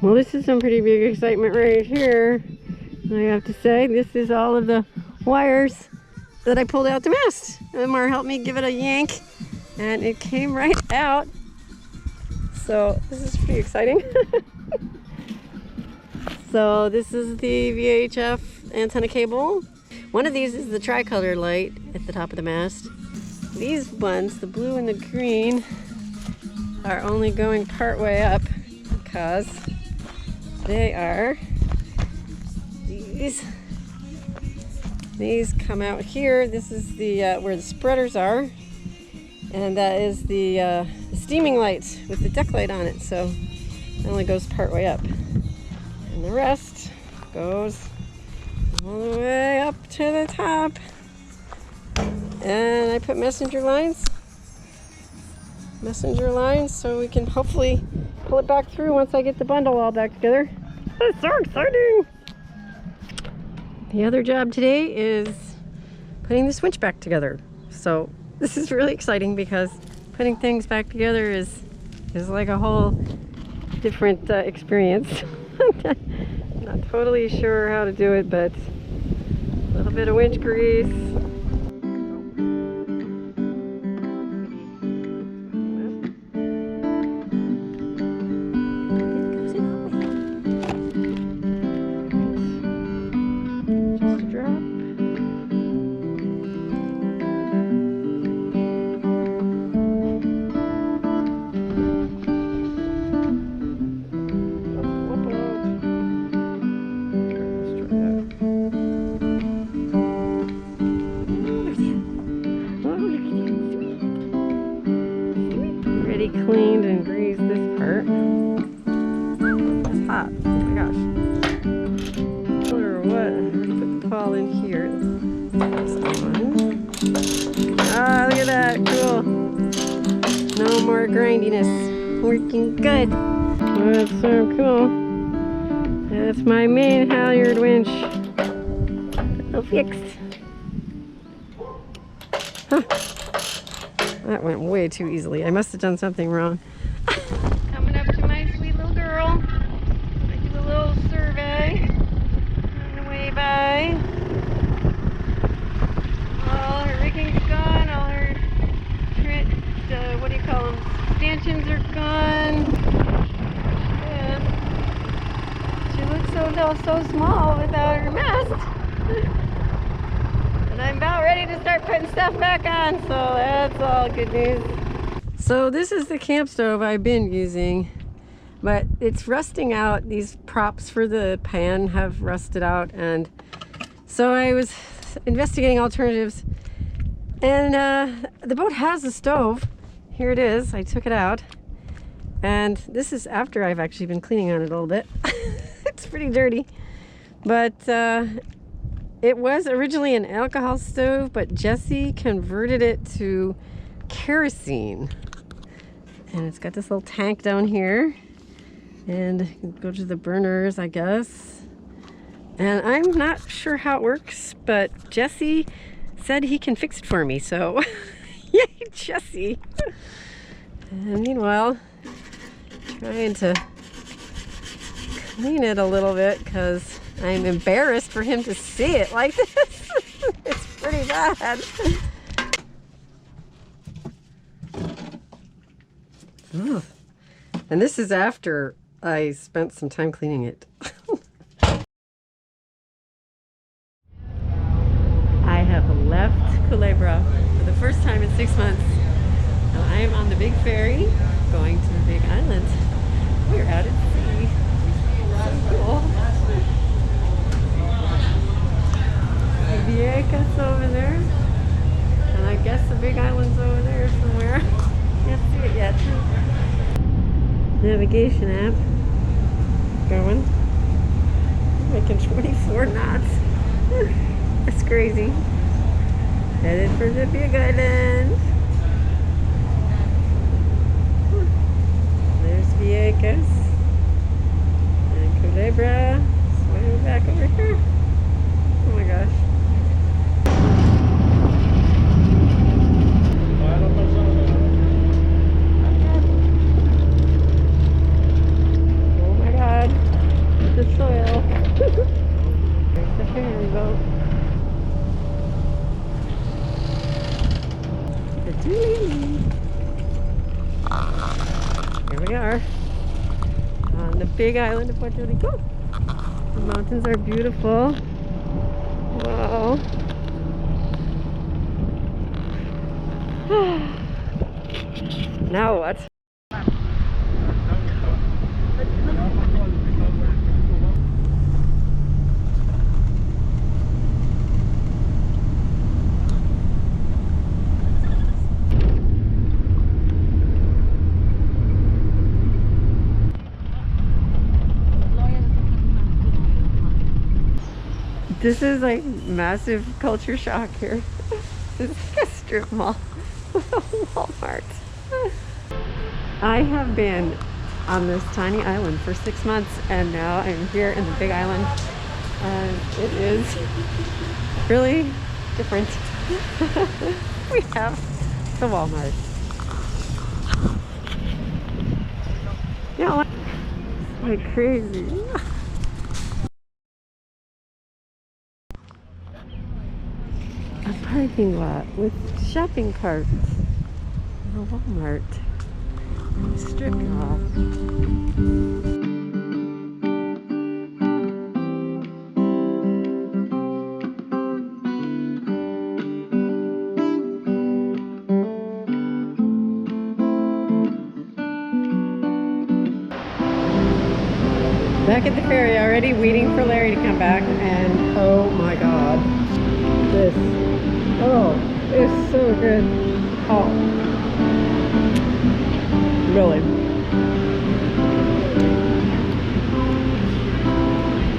Well, this is some pretty big excitement right here. I have to say, this is all of the wires that I pulled out the mast. Mar helped me give it a yank, and it came right out. So this is pretty exciting. So this is the VHF antenna cable. One of these is the tricolor light at the top of the mast. These ones, the blue and the green, are only going part way up because they are these. These come out here. This is the where the spreaders are, and that is the steaming lights with the deck light on it. So it only goes part way up, and the rest goes all the way up to the top. And I put messenger lines so we can hopefully pull it back through once I get the bundle all back together. That's so exciting! The other job today is putting this winch back together. So this is really exciting because putting things back together is like a whole different experience. Not totally sure how to do it, but a little bit of winch grease. Cleaned and greased this part. It's hot. Oh my gosh. Or what? Put the ball in here. Ah, look at that. Cool. No more grindiness. Working good. Oh, that's so cool. That's my main halyard winch. All fixed. Huh. That went way too easily. I must have done something wrong. Coming up to my sweet little girl. I do a little survey on the way by. All her rigging's gone. All her, what do you call them? Stanchions are gone. Yeah. She looks so small without her mast. I'm about ready to start putting stuff back on, so that's all good news. So this is the camp stove I've been using, but it's rusting out. These props for the pan have rusted out, and so I was investigating alternatives, and the boat has a stove. Here it is. I took it out, and this is after I've actually been cleaning on it a little bit. It's pretty dirty, but it was originally an alcohol stove, but Jesse converted it to kerosene. And it's got this little tank down here. And you can go to the burners, I guess. And I'm not sure how it works, but Jesse said he can fix it for me. So, yay, Jesse. And meanwhile, trying to clean it a little bit because I'm embarrassed for him to see it like this. It's pretty bad. Ugh. And this is after I spent some time cleaning it. I have left Culebra for the first time in 6 months. And I am on the big ferry going to the big island. We're out at sea. So cool. Vieques over there, and I guess the big island's over there somewhere. Can't see it yet. Navigation app going. I'm making 24 knots. That's crazy. Headed for the big island. There's Vieques and Culebra. Swimming back over here. Oh my gosh. Oh my God. the big island of Puerto Rico. The mountains are beautiful. Wow. Now what? This is like massive culture shock here. This is like a strip mall. Walmart. I have been on this tiny island for 6 months and now I'm here in the big island and it is really different. We have the Walmart. Yeah, it's like crazy. A parking lot with shopping carts. A Walmart. And a strip mall. Back at the ferry already, waiting for Larry to come back, and oh my god. This. Oh, it's so good. Oh. Really.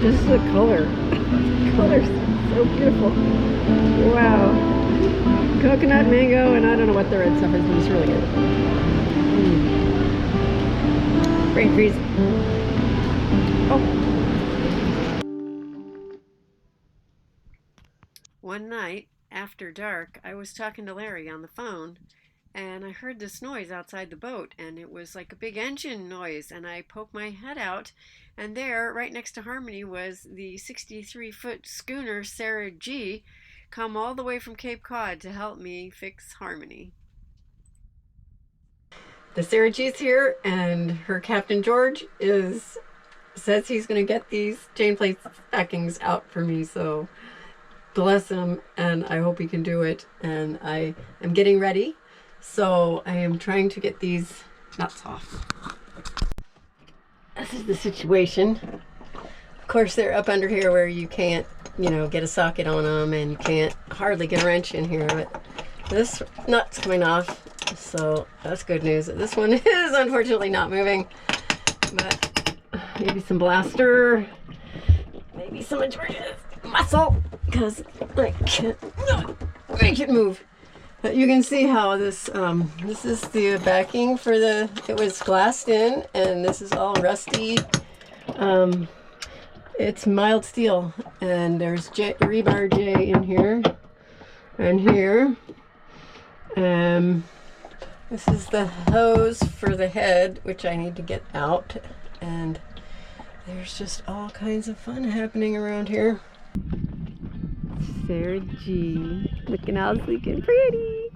Just the color. The color's so beautiful. Wow. Coconut, mango, and I don't know what the red stuff is, but it's really good. Brain freeze. Oh. One night, after dark, I was talking to Larry on the phone and I heard this noise outside the boat and it was like a big engine noise and I poked my head out and there, right next to Harmony, was the 63-foot schooner Sarah G, come all the way from Cape Cod to help me fix Harmony. The Sarah G's here and her captain George says he's going to get these chain plate backings out for me, so bless him, and I hope he can do it. And I am getting ready, so I am trying to get these nuts off. This is the situation. Of course, they're up under here where you can't, get a socket on them, and you can't hardly get a wrench in here, but this nut's coming off, so that's good news. This one is unfortunately not moving, but maybe some blaster, maybe some of George's muscle, because I can't make it move. But you can see how this is the backing for it was glassed in, and this is all rusty. It's mild steel, and there's rebar J in here and here. This is the hose for the head, which I need to get out, and there's just all kinds of fun happening around here. Sarah G, looking all sleek and pretty.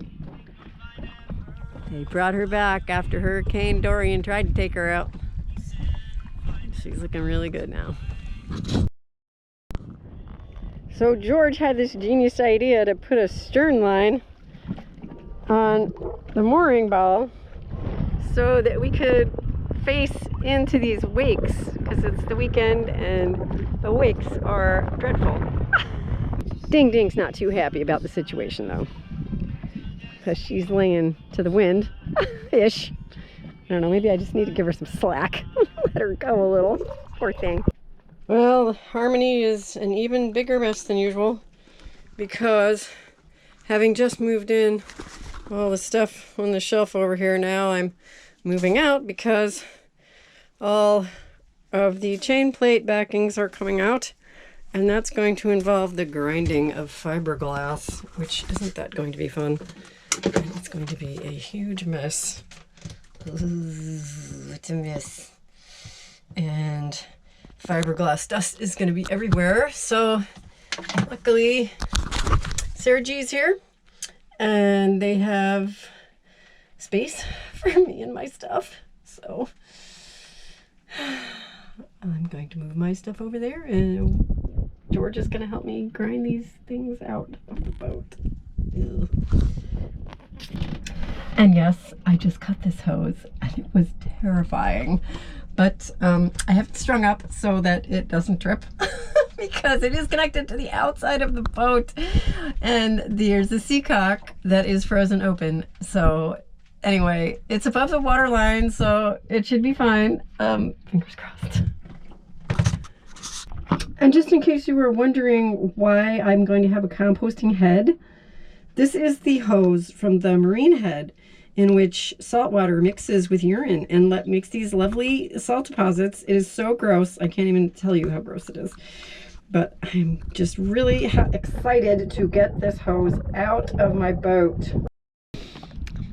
They brought her back after Hurricane Dorian tried to take her out. She's looking really good now. So George had this genius idea to put a stern line on the mooring ball so that we could face into these wakes, because it's the weekend and the wakes are dreadful. Ding Ding's not too happy about the situation though, because she's laying to the wind ish. I don't know, maybe I just need to give her some slack. Let her go a little, poor thing. Well, Harmony is an even bigger mess than usual, because having just moved in all the stuff on the shelf over here, now I'm moving out because all of the chain plate backings are coming out, and that's going to involve the grinding of fiberglass, which isn't that going to be fun. And it's going to be a huge mess. Ooh, it's a mess. And fiberglass dust is going to be everywhere. So luckily Sarah G's here and they have space for me and my stuff. So I'm going to move my stuff over there, and George is going to help me grind these things out of the boat. Ew. And yes, I just cut this hose, and it was terrifying. But I have it strung up so that it doesn't drip because it is connected to the outside of the boat. And there's a seacock that is frozen open. So anyway, it's above the water line, so it should be fine. Fingers crossed. And just in case you were wondering why I'm going to have a composting head, this is the hose from the marine head in which salt water mixes with urine and makes these lovely salt deposits. It is so gross. I can't even tell you how gross it is. But I'm just really excited to get this hose out of my boat.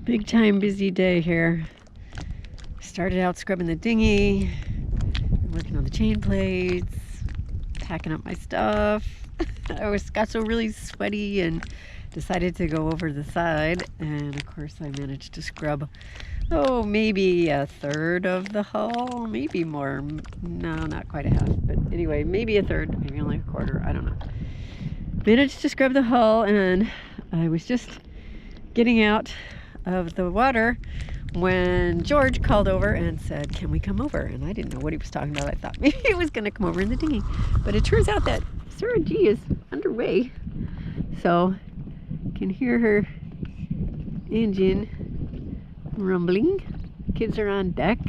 Big time busy day here. Started out scrubbing the dinghy, working on the chain plates, packing up my stuff. got so really sweaty and decided to go over the side, and of course I managed to scrub, oh, maybe a third of the hull, maybe more. No, not quite a half, but anyway, maybe a third, maybe only a quarter, I don't know. Managed to scrub the hull, and I was just getting out of the water when George called over and said, can we come over? And I didn't know what he was talking about. I thought maybe he was going to come over in the dinghy, but it turns out that Sarah G is underway, so can hear her engine rumbling. Kids are on deck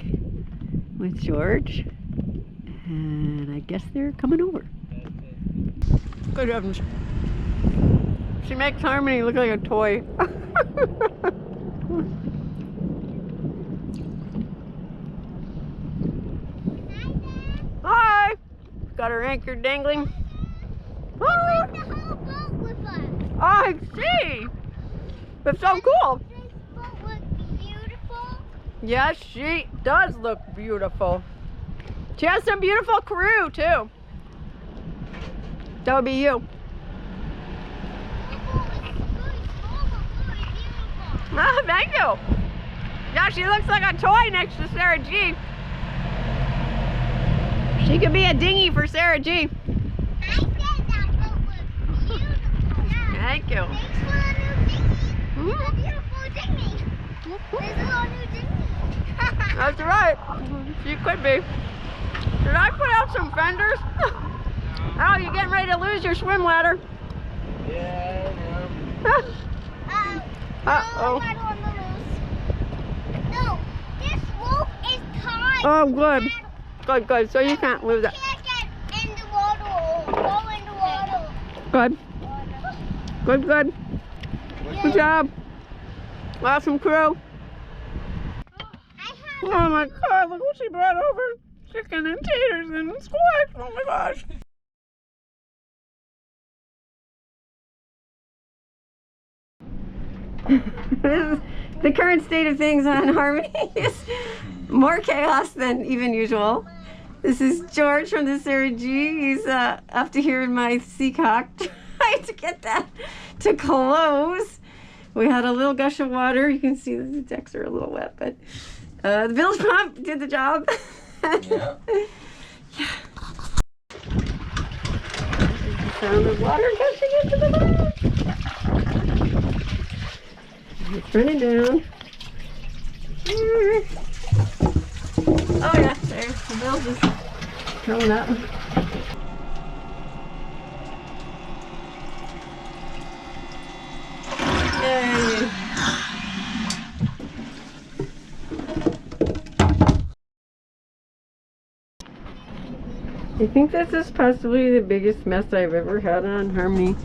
with George, and I guess they're coming over. Good heavens. She makes Harmony look like a toy. Hi! Got her anchor dangling. Oh, the whole boat with us. I see! It's so cool! This boat looks beautiful. Yes, she does look beautiful. She has some beautiful crew, too. That would be you. The boat is really small but really beautiful. Ah, thank you. Yeah, she looks like a toy next to Sarah G. She could be a dinghy for Sarah G. I said that boat was beautiful. Yeah. Thank you. Thanks for the new dinghy. A beautiful dinghy. There's a little new dinghy. That's right. She could be. Should I put out some fenders? Oh, you're getting ready to lose your swim ladder. Yeah, I know. Uh-oh. I don't want to lose. No, this rope is tied. Oh, good. Good, good. So you can't lose it. Can't get in the water. Go in the water. Good. Good, good. Good job. Awesome crew. Oh my God, look what she brought over. Chicken and taters and squash. Oh my gosh. The current state of things on Harmony is more chaos than even usual. This is George from the Sarah G. He's up to here in my Seacock trying to get that to close. We had a little gush of water. You can see the decks are a little wet, but the bilge pump did the job. Yeah. Yeah. Sound of water gushing into the boat. It's running down. Oh yeah, there. The bilge is coming up. Yay. I think this is possibly the biggest mess I've ever had on Harmony.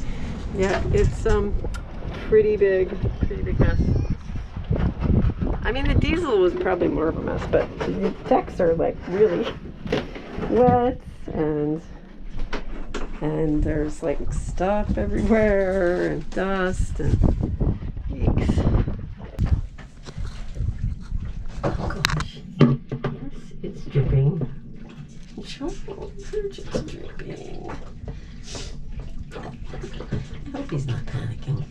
Yeah, it's pretty big mess. I mean, the diesel was probably more of a mess, but the decks are like really wet, and there's like stuff everywhere and dust and yikes. Oh gosh, yes, it's dripping. It's dripping. I hope he's not panicking.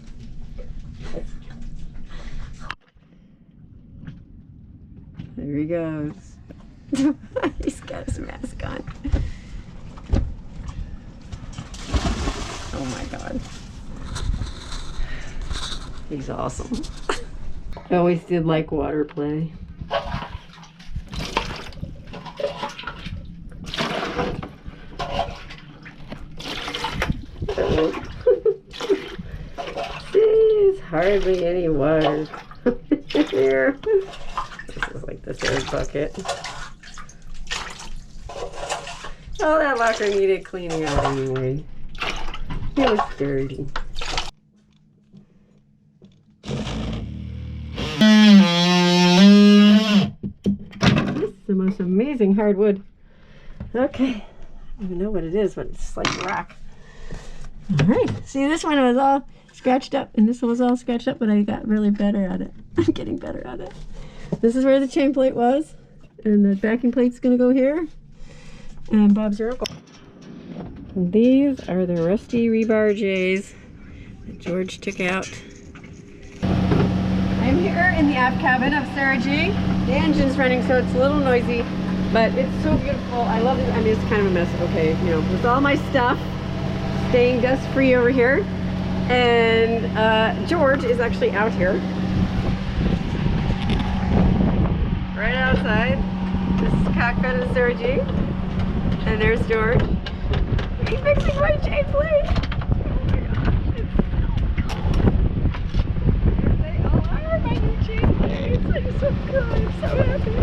There he goes. He's got got his mask on. Oh my God. He's awesome. I always did like water play. There's hardly any water here. This is like the third bucket. Oh, that locker needed cleaning out anyway. It was dirty. This is the most amazing hardwood. Okay. I don't even know what it is, but it's like rock. All right. See, this one was all scratched up, and this one was all scratched up, but I got really better at it. I'm getting better at it. This is where the chain plate was, and the backing plate's gonna go here. And Bob's your uncle. And these are the rusty rebar J's that George took out. I'm here in the aft cabin of Sarah G. The engine's running, so it's a little noisy, but it's so beautiful. I love it. I mean, it's kind of a mess. Okay, you know, with all my stuff staying dust-free over here. And George is actually out here. Right outside. This is cockpit of Sarah G. And there's George. He's fixing my chain plate. Oh my God. It's so cool. They all are my new chain plates. I'm so good. I'm so happy.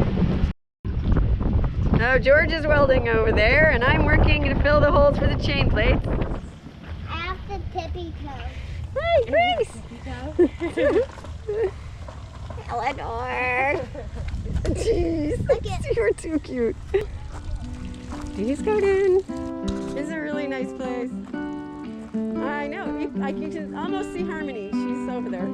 Now George is welding over there, and I'm working to fill the holes for the chain plates. I have the tippy toe. Hi, Grace. Eleanor. Jeez. You're too cute. Please go in. It's a really nice place. I know. I can just almost see Harmony. She's over there.